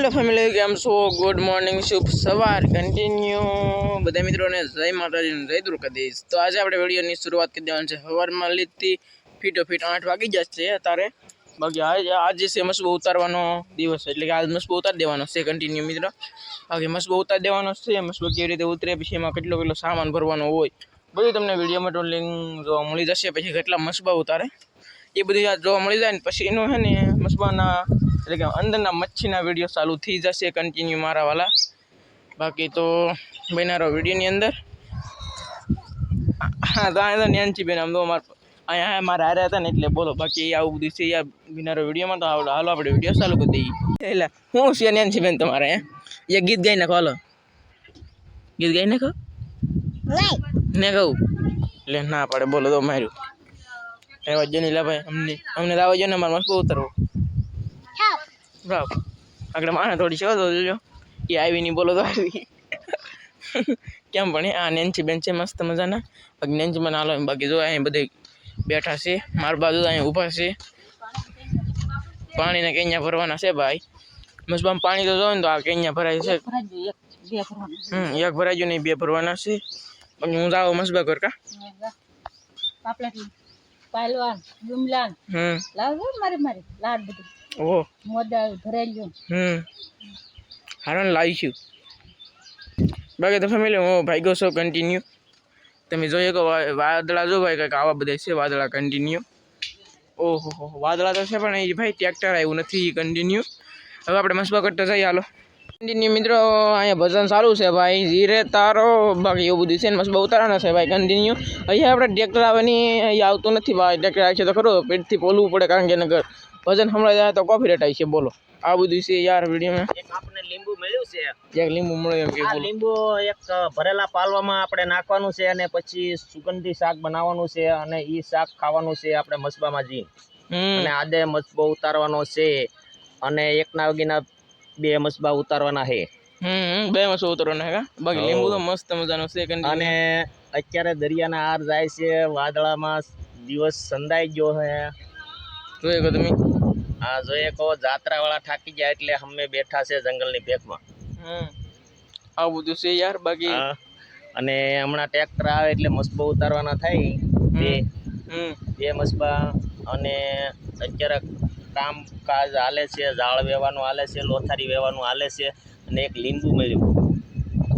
Hello family, કેમ છો? Good morning, શુભ સવાર. કન્ટિન્યુ બધા મિત્રોને જય માતાજી, જય દ્વારકાધીશ. તો આજે આપણે વિડીયોની શરૂઆત કરી દેવાની છે સવારમાં લીધી ફીટોફીટ 8 વાગી જશે અત્યારે. બાકી આજે છે મસબો ઉતારવાનો દિવસ, એટલે કે આજ મસબો ઉતારી દેવાનો છે કન્ટિન્યુ મિત્રો. બાકી મસબો ઉતારી દેવાનો છે, મસબો કેવી રીતે ઉતરે, પછી એમાં કેટલો સામાન ભરવાનો હોય બધું તમને વિડીયોમાં તો લિંક જોવા મળી જશે. પછી કેટલા મસબા ઉતારે એ બધી જોવા મળી જાય ને પછી એનો છે ને મસબાના એટલે કે અંદરના મચ્છીના વિડીયો ચાલુ થઈ જશે કન્ટિન્યુ મારા વાલા. બાકી તો બન્યા રહો વિડીયોની અંદર. હા તો આ નેન્સી બેન આમ તો અહીંયા મારા હારે હતા ને એટલે બોલો. બાકી આવું બધું છે યાર બન્યા રહો વિડીયોમાં. તો હાલો આપણે વિડીયો ચાલુ કરી દઈએ. એટલે હું છે નેન્સી બેન તમારે એ ગીત ગાઈ નાખો. હાલો ગીત ગાઈ નાખો ને કહું એટલે ના પાડે. બોલો તો માર્યું રહેવા જો નહીં લા ભાઈ, અમને લાવવા જો ને અમારે મસ્ત ઉતરવો બરાબર. આગળ માને થોડી છે તો જોજો એ આવી નહીં. બોલો તો આવી કેમ પણ આ નેન્સી બેન છે મસ્ત મજાના. બાકી નેન્સી મને હાલો. બાકી જો અહીં બધે બેઠા છે મારા બાજુ અહીંયા ઊભા છે. પાણીને કેન્યા ભરવાના છે ભાઈ. મસ્બામાં પાણી તો જોવે ને તો આ કેન્યા ભરાય છે. એક ભરાઈ ગયું નહીં, બે ભરવાના છે. બાકી હું જાઉં મસ્બા કર કા પહેલવાન ગુમલાન લાવ મારી લાડ બધું ઓહો મોદા ભરેલું હારો લાવીશું. બાકી તો ફેમિલી હું ભાગ્યો છો કન્ટિન્યુ. તમે જોઈએ કે વાદળા જો ભાઈ કંઈક આવા બધા છે વાદળા કન્ટિન્યુ. ઓહો વાદળા તો છે પણ એ ભાઈ ટ્રેક્ટર આવ્યું નથી કન્ટિન્યુ. હવે આપણે મસબા કરતા જઈએ હાલો કન્ટિન્યુ મિત્રો. અહીંયા ભજન ચાલુ છે ભાઈ, ધીરે તારો. બાકી એવું બધું છે ને મસબા ઉતારવાના છે ભાઈ કન્ટિન્યુ. અહીંયા આપણે ટ્રેક્ટર આવવાની અહીંયા આવતું નથી ભાઈ. ટ્રેક્ટર આવે છે તો ખરો પેટથી બોલવું પડે, કારણ કે નગર ભજન હમણાં જાય તો કોપી રેટ આવી છે. બોલો આ બધું છે યાર વિડીયોમાં. એક આપણે લીંબુ મળ્યું છે, એક લીંબુ મળ્યું એમ કે આ લીંબુ એક ભરેલા પાલવામાં આપણે નાખવાનું છે અને પછી સુગંધી શાક બનાવવાનું છે અને ઈ શાક ખાવાનું છે આપણે મસબામાં જી. અને આદે મસબો ઉતારવાનો છે અને એકના વાગીના 2 મસબા ઉતારવાના છે. 2 મસબા ઉતારવાના છે. બાકી લીંબુ તો મસ્ત મજાનો છે. અને અત્યારે દરિયાના આર જાય છે, વાદળામાં દિવસ સંધાઈ ગયો છે. જોઈએ કે તમે આ જોઈએ કહો જાત્રા વાળા થાકી ગયા એટલે અમે બેઠા છે જંગલની ભેખમાં. આવું બધું છે યાર. બાકી અને હમણાં ટ્રેક્ટર આવે એટલે મસબો ઉતારવાના થાય બે મસબા. અને અત્યારે કામકાજ હાલે છે, ઝાડ વેવાનું હાલે છે, લોથારી વેવાનું હાલે છે અને એક લીંબુ મળ્યું.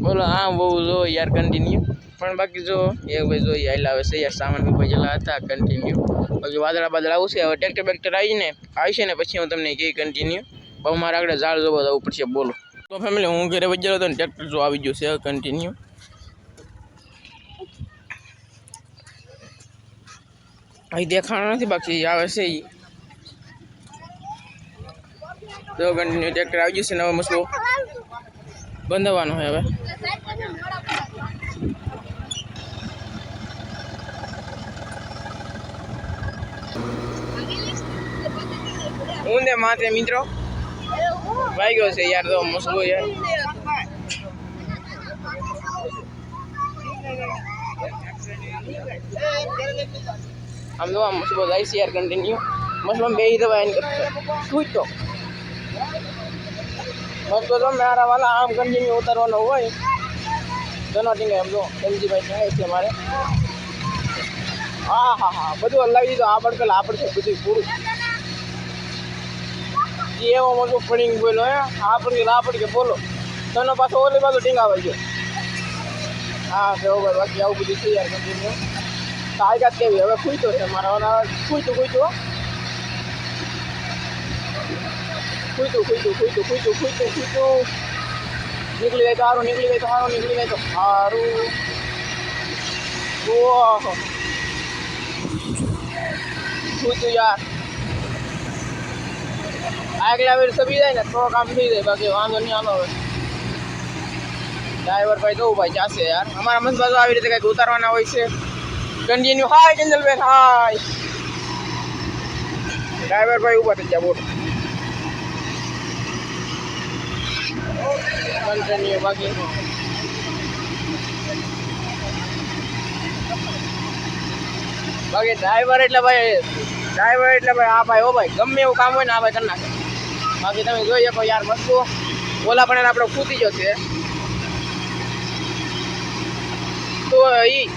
બોલો હા બહુ જો યાર કન્ટિન્યુ. પણ બાકી જો એક ભાઈ જો હાલ આવે છે યાર સામાન મૂકવા જેલા હતા કન્ટિન્યુ. બાકી વાદળા આવશે. હવે ટ્રેક્ટર બેક્ટર આવશે ને પછી હું તમને કહી કન્ટિન્યુ. બહુ મારે આગળ ઝાડ જોવા જવું પડશે. બોલો તો ફેમિલી હું ઘરે વજ્જેલો હતો ને ટ્રેક્ટર જો આવી ગયું છે કન્ટિન્યુ. અહીં દેખાણો નથી, બાકી આવે છે એ તો કન્ટિન્યુ ટ્રેક્ટર આવી ગયું છે. નવો મસબો બંધાવવાનો હોય હવે. ઊંધે માથે મિત્રો ભાઈ ગયો છે યાર તો મસબો યાર. આમ તો મસબો જાય છે યાર કન્ટિન્યુ. મસબો બે દવા એન શું તો મસબો તો મારા વાલા આમ કન્ટિન્યુ ઉતારવાનો હોય. ઘણો ટીંગે આમ તો સમજીભાઈ થાય છે મારે. હા બધું હલાવી દીધું. આ પડશે બધું પૂરું. એવો મોટો પડીંગ બોલો હે આપડ કે બોલો તનો પાછો ઓલી બાજુ ટીંગાવાઈ ગયો. હા તો બાકી આવું બધું છે યાર કન્ટિન્યુ. તાકાત કેવી હવે ખૂઈતો છે મારા ખૂઈતું નીકળી જાય તો સારું, નીકળી જાય તો સારું. ઓહો ખૂઈતું યાર. આગલા વેર સબી જાય ને તો કામ થઈ જાય. બાકી વાંધો નહીં. આનો હવે ડ્રાઈવર ભાઈ તો ભાઈ જાશે યાર. અમારા મસબા તો આવી રીતે કંઈક ઉતારવાના હોય છે કન્ટિન્યુ. હાય કેન્જલબેન હાય. ડ્રાઈવર ભાઈ ઉભા થઈ ગયા. બોલ કન્ટિન્યુ. બાકી ડ્રાઈવર એટલે ભાઈ આ ભાઈ ઓ ભાઈ ગમે એવું કામ હોય ને આ ભાઈ કરી નાખે. બાકી તમે જોઈ શકો યાર મસ્ત ઓલા પણ એને આપણો ખૂતી જશે તો ઈ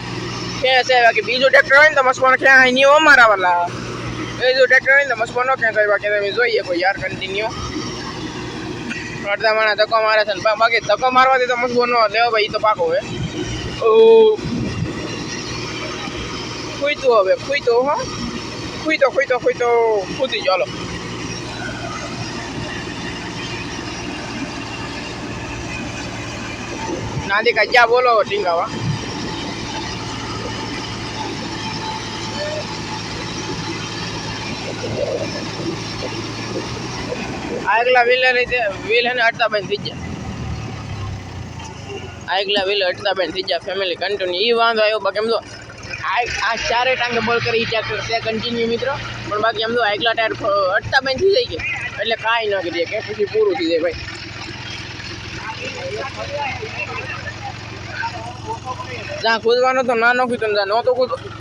ક્યાં છે બાકી બીજું ટ્રેક્ટર હોય ને તો મસવાનો ક્યાં અહીં નહીં અમારા વાલા બીજું ટ્રેક્ટર હોય ને તો મસવાનો ક્યાં કરવા કે તમે જોઈએ કોઈ યાર કન્ટિન્યુ અડધા માણા ધક્કો મારે છે ને બાકી ધક્કો મારવાથી તો મસબો ન લેવો ભાઈ ઈ તો પાકો હોય ખૂઈતું હવે ખૂઈતો હો ખૂઈતો ખૂતી ચાલો નાદી કાજ્યા બોલો ટીંગાવા આગલા વ્હીલ હે ને અડતા બંધ થઈ ગયા આગલા વ્હીલ અડતા બંધ થઈ ગયા ફેમિલી કન્ટિન્યુ ઈ વાંધો આવ્યો બાકી એમ તો આ ચારે ટાંગે બોલ કરી ટ્રેક્ટર છે કન્ટિન્યુ મિત્રો પણ બાકી એમ તો આગલા ટાયર અડતા બંધ થઈ જાય કે એટલે કાંઈ ન કરીએ કે પછી પૂરું થઈ જાય ભાઈ જ્યાં કૂદવાનો તો ના નોખી તો ન તો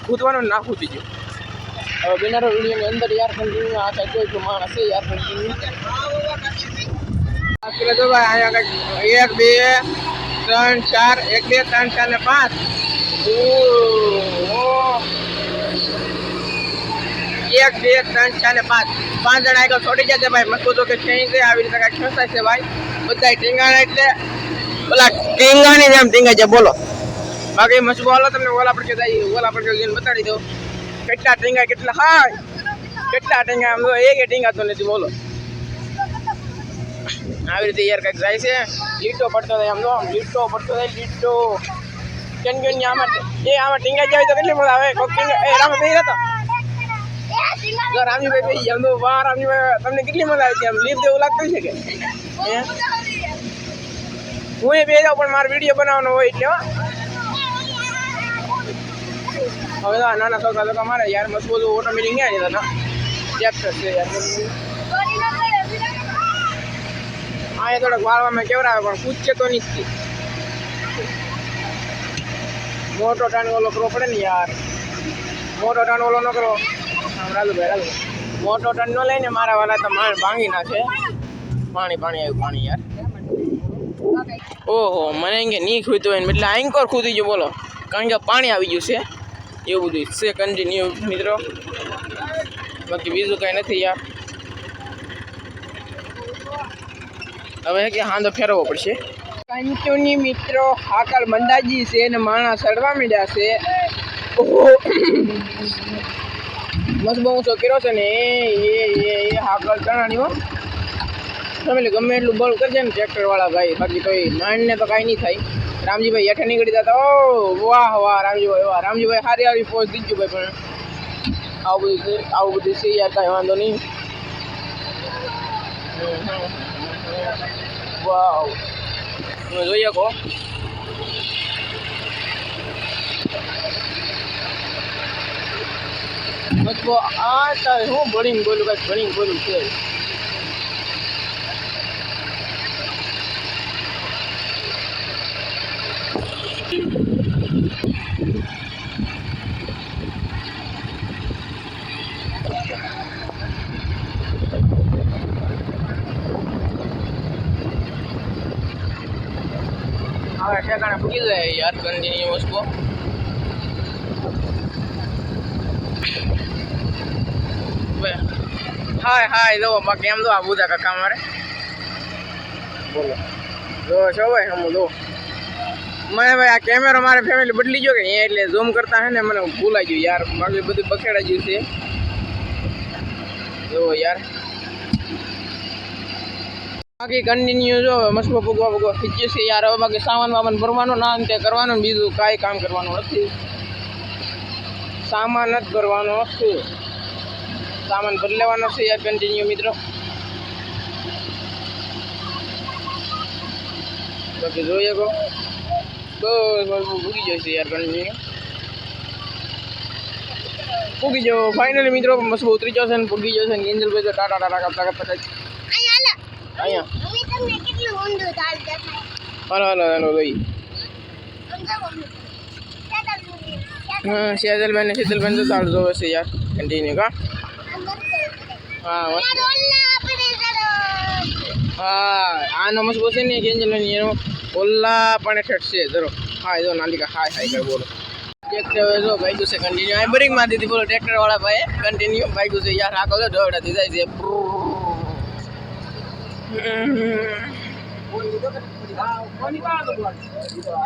કૂદવાનો ના કૂદી ગયો હવે બિનારો વિડીયોની અંદર યાર કન્ટિન્યુ આ સાઈડ કોઈ માણસ છે યાર કન્ટિન્યુ આ તો ભાઈ અહીંયા કંઈક 1 2 3 4 1 2 3 4 ને 5 1 2 3 4 ને 5 જણા આગળ છોડી જશે ભાઈ મસ્ત તો કે છે આવી રીતે કાંઈક ખેંચાય છે ભાઈ બધા ટીંગાણા એટલે ઓલા ટીંગાની જેમ ટીંગાય છે બોલો બાકી મસ્ત બોલો તમને ઓલા પર જઈને બતાડી દો કેટલા ટીંગા કેટલા હાય કેટલા ટીંગા આમ તો એક ટીંગાતો નથી બોલો આવી રીતે યાર કંઈક જાય છે લીટો પડતો થાય આમ તો લીટો પડતો થાય લીટો કેમ આમાં ટીંગા જાય તો કેટલી મજા આવે કોક ટીંગા એ રામ ભાઈ હતો રામજીભાઈ ભાઈ આમ તો વાહ રામજીભાઈ તમને કેટલી મજા આવી આમ લીપ જેવું લાગતું છે કે હું એ બે જાઉં પણ મારો વિડીયો બનાવવાનો હોય એટલે હવે તો નાના છોકરા મારે યાર મસ્ત બધું ઓટોમેટિક ક્યાં જતા ના ટ્રેક્ટર છે યાર અહીંયા થોડોક વાળવામાં કેવડાવે પણ પૂછશે તો નથી મોટો ટાણ ઓલો કરવો પડે ને યાર મોટો ટાણ ઓલો ન કરો રાજુભાઈ મોટો ટાણ ન લઈને મારા વાળા તો માણ ભાંગી નાખે પાણી આવ્યું યાર ઓહો મને કે નહીં ખૂતું હોય ને એટલે આંકોર ખૂતી ગયો બોલો કારણ કે પાણી આવી ગયું છે એવું બધું છે કન્ટિન્યુ મિત્રો બાકી બીજું કાંઈ નથી યાર હવે કે હાંધો ફેરવવો પડશે કન્ટિન્યુ મિત્રો હાકલ મંદાજી છે ને માણસ સડવા માંડ્યા છે ઓહો મસ્ત બહુ ઊંચો કર્યો છે ને એ હાકલ ચણાની હો ફેમિલી ગમે એટલું બોલ કરજે ને ટ્રેક્ટર વાળા ભાઈ બાકી તો એ માંડને તો કાંઈ નહીં થાય રામજીભાઈ હેઠે નીકળી જતા ઓ વાહ રામજીભાઈ સારી આવી પોચ દીધું ભાઈ પણ આવું બધું છે યાર કાંઈ વાંધો નહીં વાવ તમે જોઈએ કહો આ તારે હું ભણીને બોલું છે હવે ઠેકાણે પૂકી જાય યાર કન્ટિન્યુ વસ્તુ હાય જો બાકી એમ તો આ બધા કાકા મારે બોલો જો છો ભાઈ હમ જો મને ભાઈ આ કેમેરો મારે ફેમિલી બદલી ગયો કે એટલે ઝૂમ કરતા હે ને મને ભૂલાઈ ગયું યાર બાકી બધું બખેડા ગયું છે જો યાર બાકી કન્ટિન્યુ જો મસ્કો ભૂગવા ખીચ્યું છે યાર હવે બાકી સામાન ભરવાનો ના અંતે કરવાનું બીજું કાંઈ કામ કરવાનું નથી સામાન જ ભરવાનો છે સામાન ભરી લેવાનો છે યાર કન્ટિન્યુ મિત્રો બાકી જોઈએ કહો બસ ભૂગી જશે યાર કન્ટિન્યુ ભૂગી જાઓ ફાઇનલી મિત્રો મસ્ત ઉતરી જશે ને ભૂગી જશે ને એન્જલભાઈ તો ટાટા કરતા અહીંયા હાલો ભાઈ હા શીતલબેન તો તાળ જોવે છે યાર કન્ટિન્યુ કા હા હા આનો મસ્કો છે ને કે એનો ઓલા પણ ઠેઠ છે જરો હા જો નાલિકા હાય હાય કર બોલો ટ્રેક્ટર જો ભાઈ છે કન્ટિન્યુ આ બ્રેક મારી દીધી બોલો ટ્રેક્ટર વાળા ભાઈ કન્ટિન્યુ ભાઈ છે યાર આખો દોડાતી જાય છે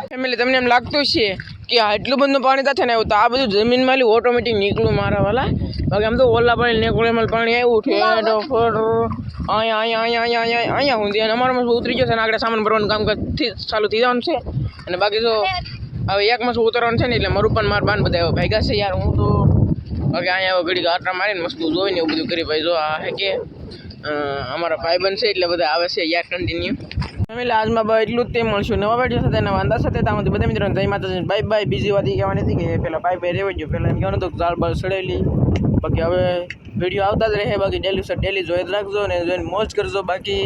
ફેમિલી તમને એમ લાગતું છે કે આટલું બધું પાણી થાય ને આવ્યું તો આ બધું જમીનમાં ઓટોમેટિક નીકળું મારા વાલા બાકી આમ તો ઓલા પાણી નીકળે પાણી આવ્યું છે અહીંયા સુધી અને અમારામાં ઉતરી જશે ને આગળ સામાન ભરવાનું કામ ચાલુ થઈ જવાનું છે અને બાકી તો હવે એકમાં શું ઉતરવાનું છે ને એટલે મારું પણ મારા બાન બધા ભાગ્યા છે યાર હું તો બાકી અહીંયા ઘડી આટલા મારીને મસ્ત જોઈને એવું બધું કરી ભાઈ જો આ હે કે અમારા ભાઈ બનશે એટલે બધા આવે છે યાર કન્ટિન્યુ ફેમિલી આજમાં ભાઈ એટલું જ તે મળશું નવા વિડીયો સાથે નવા અંદાજ સાથે ત્યાં બધા મિત્રોને જય માતાજી બાય બાય બીજી વાત એ કહેવાની હતી કે પેલા બાય બાય રહેવા ગયો પહેલાં એમ કહેવાનું હતું ઝાડ બાળ સડેલી બાકી હવે વિડીયો આવતા જ રહે બાકી ડેલી જોઈ જ રાખજો ને જોઈને મોજ કરજો બાકી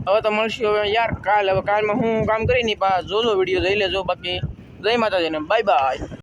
હવે તો મળશું હવે યાર કાલમાં હું કામ કરીને પા જોજો વિડીયો જોઈ લેજો બાકી જય માતાજીને બાય બાય